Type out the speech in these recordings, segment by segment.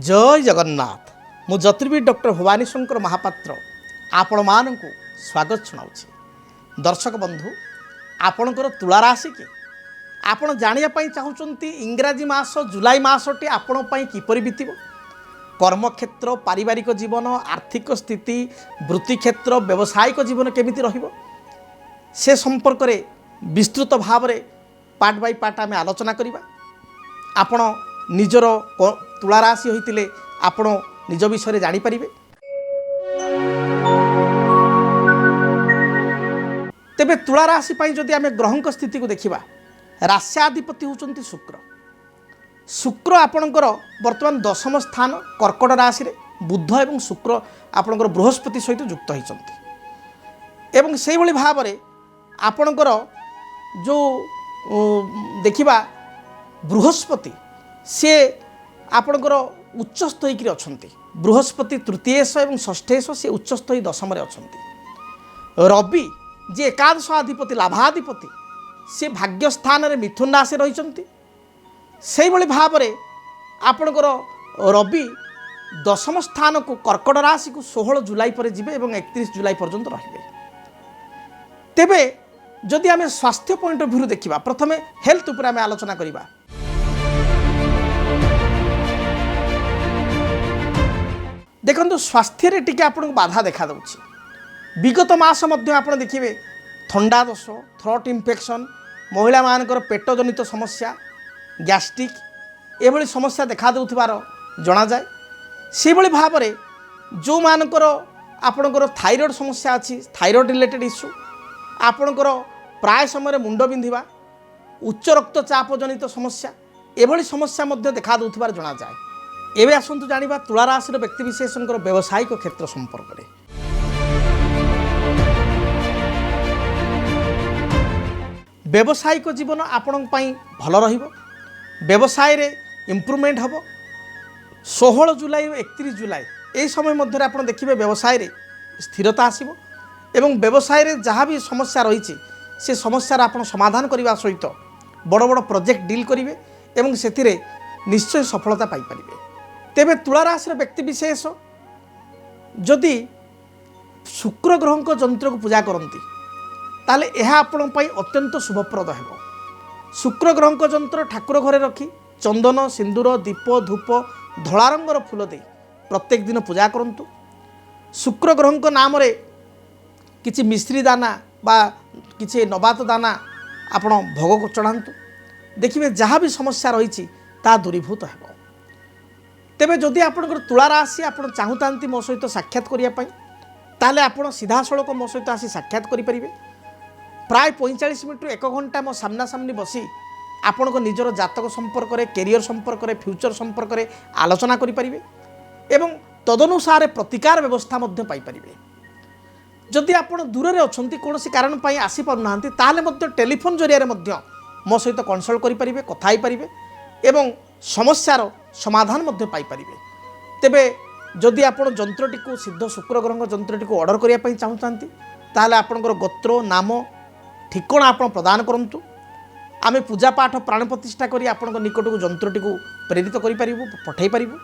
जय जगन्नाथ मु ज्योतिर्विद डॉक्टर भवानी शंकर महापात्र आपण मानक स्वागत शुणाऊँ। दर्शक बंधु आपणकर तुला राशि कि आपण जानापी चाहूँगी इंग्राजी मास जुलाई मासटी आपण किपरि बीतब कर्मक्षेत्र पारिवारिक जीवन आर्थिक स्थिति वृत्ति क्षेत्र व्यावसायिक जीवन केमिति रहिबो से संपर्क में विस्तृत भाव में पार्ट बाय पार्ट आम आलोचना करिबा। आपण निजर तुला राशि होइतिले आपण निज विषय जानि परिबे। तेबे तुला राशि पई जदि आमे ग्रहंक स्थिति को देखिबा राश्याधिपति होचंती शुक्र। शुक्र आपणकर वर्तमान दशम स्थान कर्कट राशि रे बुध एवं शुक्र आपणकर बृहस्पति सहित युक्त होइचंती एवं सेहि भली भाव रे आपणकर जो देखिबा बृहस्पति से आपणकर उच्चस्थ होकर अछंती। बृहस्पति तृतीयेश एवं षष्ठेश से उच्चस्थ हो दशम अछंती। रवि जे एकादश अधिपति लाभाधिपति से भाग्यस्थान रे मिथुन राशि रहिचंती। सेहि भली भाव रे आपणकर रवि दशम स्थान को कर्कट राशि को 16 जुलाई पर जिबे एवं 31 जुलाई पर्यंत रहिबे। तेबे जदि आमे स्वास्थ्य पॉइंट ऑफ व्यू देखिबा प्रथमे हेल्थ उपर आमे आलोचना करिबा। देखंतु स्वास्थ्य रे टिके आपन बाधा देखा दउछि। विगत मास मध्ये आपन देखिबे थंडा दोष थ्रोट इन्फेक्शन महिला मानकर पेट जनित समस्या गैस्ट्रिक एभली समस्या देखा देउथिबार जणा जाय। से भली भाव रे जो मानकर आपनकर थायराइड समस्या अछि थायराइड रिलेटेड इश्यू आपनकर प्राय समय मुंड बिंधिबा उच्च रक्तचाप जनित समस्या एभली समस्या मध्ये देखा देउथिबार जणा जाय। एबे आसंतु जानिबा तुला राशि व्यक्ति विशेषकर व्यावसायिक क्षेत्र संपर्क में। व्यावसायिक जीवन आपण भल रहिबो। व्यवसाय रे इम्प्रूवमेंट हबो। 16 जुलाई 31 जुलाई ए समय मध्य आपण देखिबे व्यवसाय रे स्थिरता आसीबो एवं व्यवसाय रे जहाँ भी समस्या रही से समस्यार आपण समाधान करने सहित बड़ बड़ प्रोजेक्ट डील करेंगे एवं से निश्चय सफलता पाई परिबे। तेबे तुला राशि व्यक्ति विशेष जदि शुक्र ग्रह को जंत्र को पूजा करती ताले यह आपण अत्यंत शुभप्रद है। शुक्र ग्रह को जंत्र ठाकुर घरे रखी चंदन सिंदूर दीप धूप धला रंगर फूल दे प्रत्येक दिन पूजा करंतु। शुक्र ग्रह को नाम रे किछि मिश्री दाना बा किछि नबात दाना आपण भोग चढ़ातु। देखिए जहाँ भी समस्या रही ता दूरीभूत है। तेबे जदि आपनकर तुला राशि आपण चाहूतांती मो सहित साक्षात करिया पई ताले आपण सीधा सड़क मो सहित आसी साक्षात करि परिबे। प्राय 45 मिनिट 1 घंटा मो सामना सामनी बसी आपण को निजर जातक संपर्क रे कैरियर संपर्क रे फ्यूचर संपर्क रे आलोचना करि परिबे एवं तदनुसार प्रतिकार व्यवस्था मध्य पाई परिबे। जदि आपण दूर रे अछंती कोनोसी कारण पई आसी पारु नाहंती ताले मध्य टेलीफोन जरिया रे मध्य मो सहित कंसल्ट करि परिबे कथा ही परिबे एवं समस्यार समाधान मध्य पाई परिबे। तेबे जदि आपण जंत्रटी को सिद्ध शुक्र ग्रह जंत्रटी को ऑर्डर करिया पई चाहूतांती ताले आपनकर गोत्र नाम ठिकाना आपण प्रदान करंतु। आमे पूजा पाठ प्राण प्रतिष्ठा करी आपनकर निकट को जंत्रटी को प्रेरित करि परिबु पठै परिबु।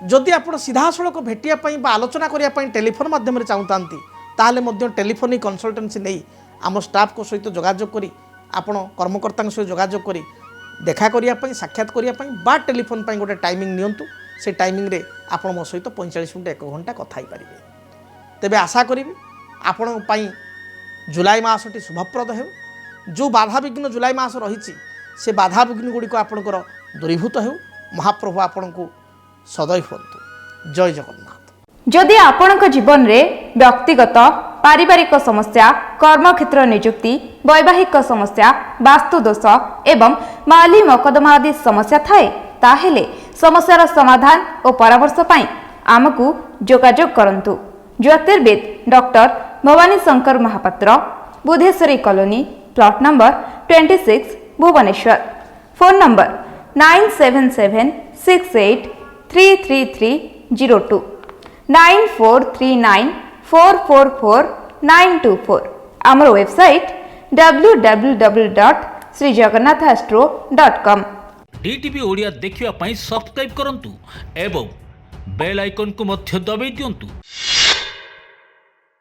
जदि आपण सीधा सड़क भेटिया पई बा आलोचना करिया पई टेलीफोन माध्यम रे चाहूतांती ताले मध्य टेलीफोनिक कंसल्टेंसी नै आम स्टाफ को सहित जोगाजोग करी आपण कर्मकर्ता सहित जोगाजोग करी देखा करिया पई साक्षात करिया पई बा टेलीफोन पई गोटे टाइमिंग नियंतु। से टाइमिंग रे आपण मो सहित 45 मिनिट 1 घंटा कथा ही परिबे। तेबे आशा करिबी आपण पई जुलाई मासटी शुभप्रद हेउ। जो बाधा विघ्न जुलाई मास रही से बाधा विघ्न गुड़ी आपणकर दूरीभूत हेउ। महाप्रभु आपण को सदैव हंतु। जय जगन्नाथ। जदि आपणक जीवन रे व्यक्तिगत पारिवारिक समस्या कर्मक्षेत्र नियुक्ति वैवाहिक समस्या वास्तु दोष एवं माली मकदमा आदि समस्या थाए ताहेले समस्यार समाधान और परामर्श पाई आमकु जोगाजोग करंतु। ज्योतिर्विद doctor Bhabani Shankar Mahapatra Budheswari colony plot number 26 Bhubaneswar. Phone number 9776833302 9439444924। आमर वेबसाइट www.srijagannathastro.com। DTV ओडिया देखिवा पाई सब्सक्राइब करंतु एवं बेल आइकन को मध्य दबाई दियंतु।